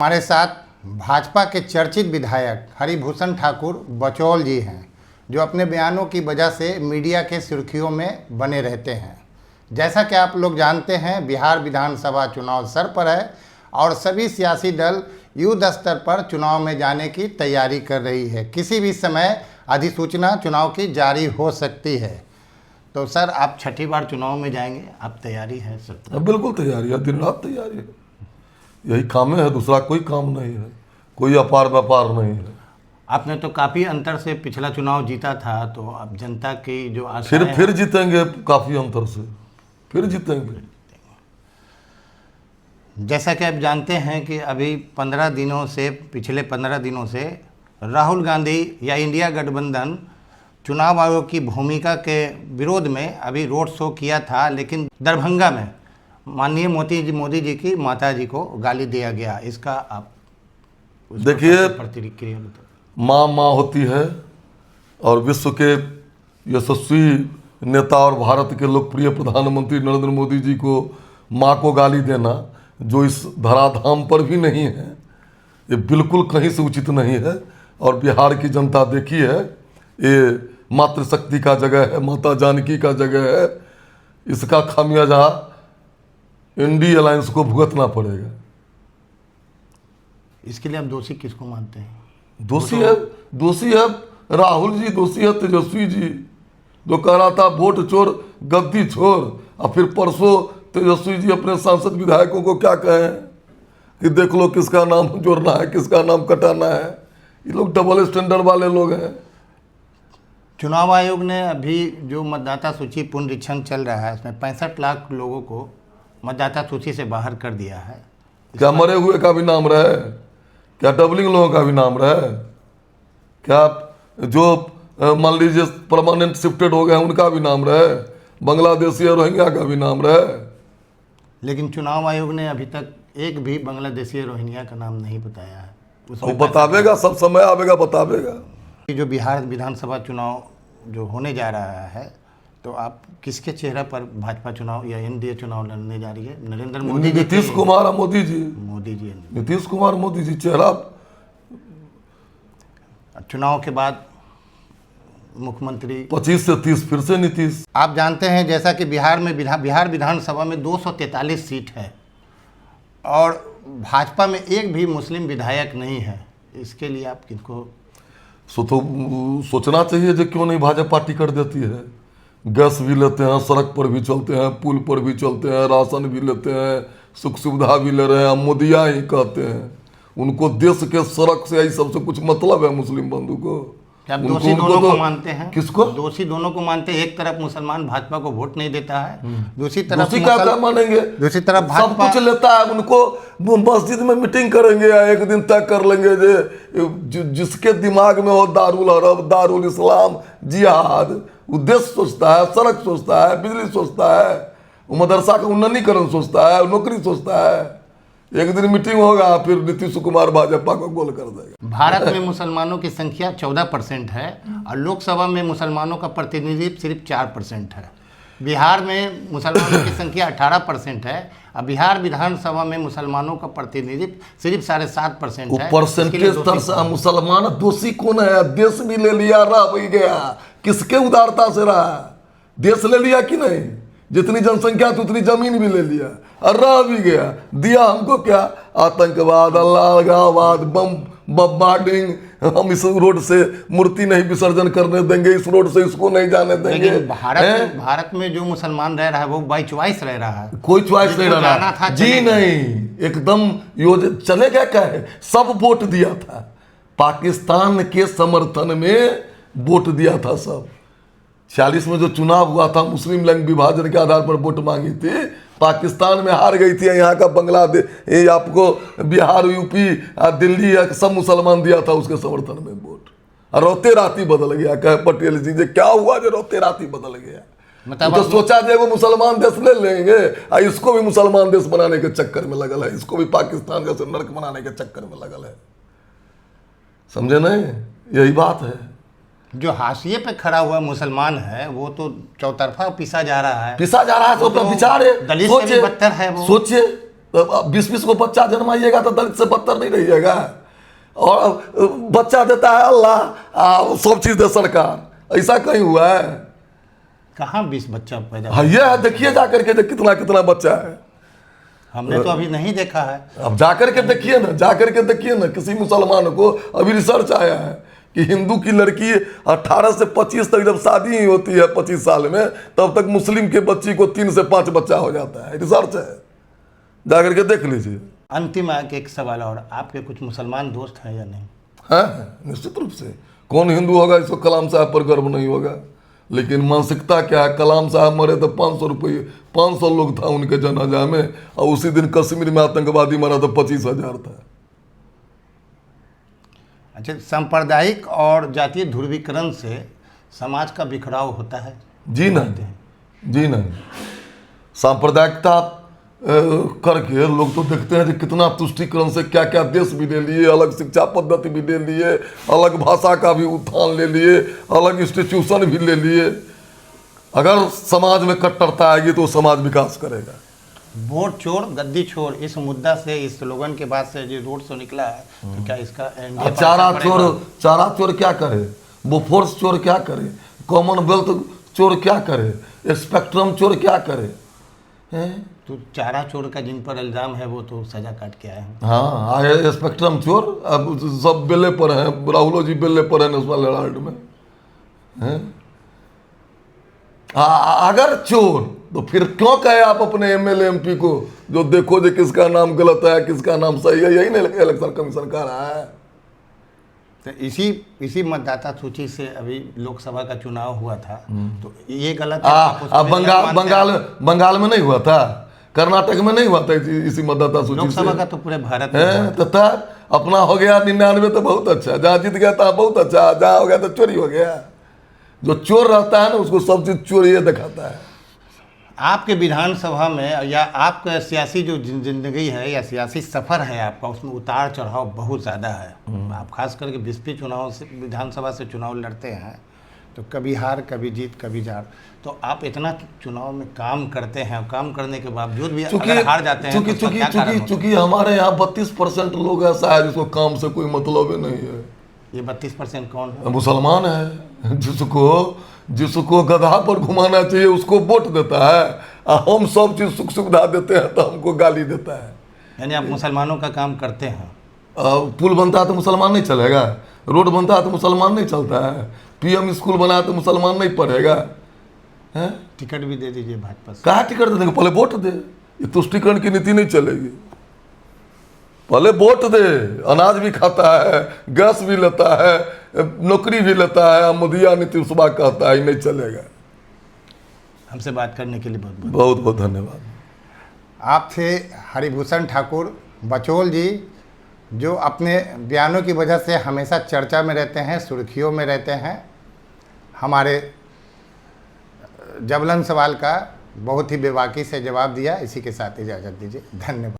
हमारे साथ भाजपा के चर्चित विधायक हरिभूषण ठाकुर बचौल जी हैं, जो अपने बयानों की वजह से मीडिया के सुर्खियों में बने रहते हैं। जैसा कि आप लोग जानते हैं, बिहार विधानसभा चुनाव सर पर है और सभी सियासी दल युद्ध स्तर पर चुनाव में जाने की तैयारी कर रही है। किसी भी समय अधिसूचना चुनाव की जारी हो सकती है। तो सर, आप छठी बार चुनाव में जाएंगे, आप तैयारी है सर? बिल्कुल तैयारी है, दिन रात तैयारी है। यही काम है, दूसरा कोई काम नहीं है, कोई अपार व्यापार नहीं है। आपने तो काफ़ी अंतर से पिछला चुनाव जीता था, तो अब जनता की जो आशा फिर जीतेंगे, काफ़ी अंतर से फिर जीतेंगे। जैसा कि आप जानते हैं कि अभी पिछले 15 दिनों से राहुल गांधी या इंडिया गठबंधन चुनाव आयोग की भूमिका के विरोध में अभी रोड शो किया था, लेकिन दरभंगा में माननीय मोदी जी की माता जी को गाली दिया गया। इसका आप देखिए, प्रतिक्रिया बताइए। माँ होती है और विश्व के यशस्वी नेता और भारत के लोकप्रिय प्रधानमंत्री नरेंद्र मोदी जी को माँ को गाली देना, जो इस धराधाम पर भी नहीं है, ये बिल्कुल कहीं से उचित नहीं है। और बिहार की जनता देखी है, ये मातृशक्ति का जगह है, माता जानकी का जगह है। इसका खामियाजा इंडी अलायंस को भुगतना पड़ेगा। इसके लिए आप दोषी किसको मानते हैं? दोषी है राहुल जी, दोषी है तेजस्वी जी, जो कह रहा था वोट चोर गद्दी छोड़, और फिर परसों तेजस्वी जी अपने सांसद विधायकों को क्या कहें कि देख लो किसका नाम जोड़ना है, किसका नाम कटाना है। ये लोग डबल स्टैंडर्ड वाले लोग हैं। चुनाव आयोग ने अभी जो मतदाता सूची पुनरीक्षण चल रहा है, इसमें 65 लाख लोगों को मतदाता सूची से बाहर कर दिया है। क्या मरे हुए का भी नाम रहे? क्या डबलिंग लोगों का भी नाम रहे? क्या जो मान लीजिए परमानेंट शिफ्टेड हो गए उनका भी नाम रहे? बांग्लादेशी और रोहिंग्या का भी नाम रहे? लेकिन चुनाव आयोग ने अभी तक एक भी बांग्लादेशी रोहिंग्या का नाम नहीं बताया है। वो बतावेगा, सब समय आवेगा, बतावेगा। जो बिहार विधानसभा चुनाव जो होने जा रहा है, तो आप किसके चेहरे पर भाजपा चुनाव या एनडीए चुनाव लड़ने जा रही है? नरेंद्र मोदी, नीतीश कुमार और मोदी जी। नीतीश कुमार मोदी जी चेहरा। चुनाव के बाद मुख्यमंत्री 25 से 30 फिर से नीतीश। आप जानते हैं जैसा कि बिहार विधानसभा में 243 सीट है और भाजपा में एक भी मुस्लिम विधायक नहीं है। इसके लिए आप किनको सोचना चाहिए जो क्यों नहीं भाजपा टिकट देती है। गैस भी लेते हैं, सड़क पर भी चलते हैं, पुल पर भी चलते हैं, राशन भी लेते हैं, सुख सुविधा भी ले रहे हैं। मोदिया ही कहते हैं, उनको देश के सड़क से यही सबसे कुछ मतलब है मुस्लिम बंधु को। आप दोषी दोनों को मानते हैं? किसको दोषी? दोनों को मानते हैं। एक तरफ मुसलमान भाजपा को वोट नहीं देता है, दूसरी तरफ दूसरी क्या मानेंगे? दूसरी तरफ सब कुछ लेता है उनको। वो मस्जिद में मीटिंग करेंगे या एक दिन तय कर लेंगे जिसके दिमाग में हो दारुल अरब, दारुल इस्लाम, जिहाद, उद्देश्य सोचता है, सड़क सोचता है, बिजली सोचता है, वो मदरसा का उन्नतीकरण सोचता है, नौकरी सोचता है। एक दिन मीटिंग होगा, फिर नीतीश कुमार भाजपा को गोल कर देगा। भारत में मुसलमानों की संख्या 14% है और लोकसभा में मुसलमानों का प्रतिनिधित्व सिर्फ 4% है। बिहार में मुसलमानों की संख्या 18% है और बिहार विधानसभा में मुसलमानों का प्रतिनिधित्व सिर्फ 7.5% है। परसेंटेज से मुसलमान दोषी कौन है? देश भी ले लिया, रह भी गया। किसके उदारता से रहा? देश ले लिया कि नहीं? जितनी जनसंख्या थी उतनी जमीन भी ले लिया और रह भी गया। दिया हमको क्या? आतंकवाद, अलगाववाद, बमबार्डिंग। हम इस रोड से मूर्ति नहीं विसर्जन करने देंगे, इस रोड से इसको नहीं जाने देंगे। भारत में जो मुसलमान रह रहा है वो बाई चॉइस रह रहा है। कोई चॉइस नहीं रह रहा जी, नहीं। एकदम चलेगा क्या है? सब वोट दिया था, पाकिस्तान के समर्थन में वोट दिया था सब। 46 में जो चुनाव हुआ था, मुस्लिम लिंग विभाजन के आधार पर वोट मांगी थी, पाकिस्तान में हार गई थी। यहाँ का बांग्लादेश, आपको बिहार, यूपी, दिल्ली सब मुसलमान दिया था उसके समर्थन में वोट। और रोते राती बदल गया। कहे पटेल जी क्या हुआ जो रोते राती बदल गया? मतलब तो सोचा जाए वो मुसलमान देश ले लेंगे और इसको भी मुसलमान देश बनाने के चक्कर में लगल है, इसको भी पाकिस्तान जैसे नर्क बनाने के चक्कर में लगल है। समझे नहीं? यही बात है। जो हाशिए पे खड़ा हुआ मुसलमान है वो तो चौतरफा पिसा जा रहा है। तो विचारे दलित से भी बदतर है वो। सोचिए तो 20-20 को बच्चा जन्माइएगा तो दलित से बदतर नहीं रहिएगा। और बच्चा देता है अल्लाह, सब चीज दे सरकार, ऐसा कहीं हुआ है? कहाँ 20 बच्चा पैदा हाँ, ये है, देखिए जाकर के कितना कितना बच्चा है। हमने तो अभी नहीं देखा है। अब जाकर के देखिए ना, जाकर के देखिए ना, किसी मुसलमान को अभी रिसर्च आया है कि हिंदू की लड़की 18 से 25 तक जब शादी ही होती है 25 साल में, तब तक मुस्लिम के बच्ची को 3 से 5 बच्चा हो जाता है। रिसर्च है, जाकर के देख लीजिए। अंतिम एक सवाल और, आपके कुछ मुसलमान दोस्त हैं या नहीं? है, निश्चित रूप से। कौन हिंदू होगा इसको कलाम साहब पर गर्व नहीं होगा? लेकिन मानसिकता क्या है, कलाम साहब मरे तो 500 रुपये, 500 लोग था उनके जनाजा में, और उसी दिन कश्मीर में आतंकवादी मरा तो 25,000 था। अच्छा, सांप्रदायिक और जातीय ध्रुवीकरण से समाज का बिखराव होता है? जी नहीं, जी नहीं। सांप्रदायिकता करके लोग तो देखते हैं कि कितना तुष्टिकरण से क्या क्या देश भी ले लिए, अलग शिक्षा पद्धति भी ले लिए, अलग भाषा का भी उत्थान ले लिए, अलग इंस्टीट्यूशन भी ले लिए। अगर समाज में कट्टरता आएगी तो समाज विकास करेगा। वोट चोर गद्दी छोर, इस मुद्दा से, इस स्लोगन के बाद से जो रोड शो निकला है, तो क्या इसका एनडीए चारा चोर क्या करे, बोफोर्स चोर क्या करे, कॉमनवेल्थ चोर क्या करे, स्पेक्ट्रम चोर क्या करे? तो चारा चोर का जिन पर इल्जाम है वो तो सजा काट के आए हैं। हाँ, आए स्पेक्ट्रम चोर, अब सब बेले पर हैं, राहुल जी बेले पर है नेशनल हेराल्ड में हैं? अगर चोर तो फिर क्यों कहे आप अपने एमएलए एमपी को जो देखो जो किसका नाम गलत है किसका नाम सही है? यही नहीं इलेक्शन कमीशन का रहा है। तो इसी मतदाता सूची से अभी लोकसभा का चुनाव हुआ था, तो ये गलत है। बंगाल में नहीं हुआ था, कर्नाटक में नहीं हुआ था इसी मतदाता सूची से। लोकसभा का तो पूरे भारत में है, तो अपना हो गया 99 तो बहुत अच्छा, जहाँ जीत गया था बहुत अच्छा, जहाँ हो गया तो चोरी हो गया। जो चोर रहता है ना उसको सब चीज चोरी दिखाता है। आपके विधानसभा में या आपका सियासी जो जिंदगी है या सियासी सफ़र है आपका, उसमें उतार चढ़ाव बहुत ज़्यादा है। आप खास करके 20 चुनाव से, विधानसभा से चुनाव लड़ते हैं, तो कभी हार कभी जीत कभी जार। तो आप इतना चुनाव में काम करते हैं, काम करने के बावजूद भी अगर हार जाते हैं, चूंकि हमारे यहाँ 32% लोग ऐसा है जिसको काम से कोई मतलब ही नहीं है। ये 32% कौन है? मुसलमान है। जिसको गधा पर घुमाना चाहिए उसको वोट देता है, हम सब चीज सुख सुविधा देते हैं तो हमको गाली देता है। यानी आप मुसलमानों का काम करते हैं? पुल बनता है तो मुसलमान नहीं चलेगा, रोड बनता है तो मुसलमान नहीं चलता है, पीएम स्कूल बनाया तो मुसलमान नहीं पढ़ेगा। टिकट भी दे दीजिए भाजपा से। कहाँ टिकट दे देंगे? पहले वोट दे। ये तुष्टिकरण की नीति नहीं चलेगी, पहले वोट दे। अनाज भी खाता है, गैस भी लेता है, नौकरी भी लेता है, मोदिया नीति सुबह कहता है, नहीं चलेगा। हमसे बात करने के लिए बहुत बहुत धन्यवाद। आपसे हरिभूषण ठाकुर बचौल जी, जो अपने बयानों की वजह से हमेशा चर्चा में रहते हैं, सुर्खियों में रहते हैं। हमारे जबलन सवाल का बहुत ही बेबाकी से जवाब दिया। इसी के साथ इजाज़त दीजिए, धन्यवाद।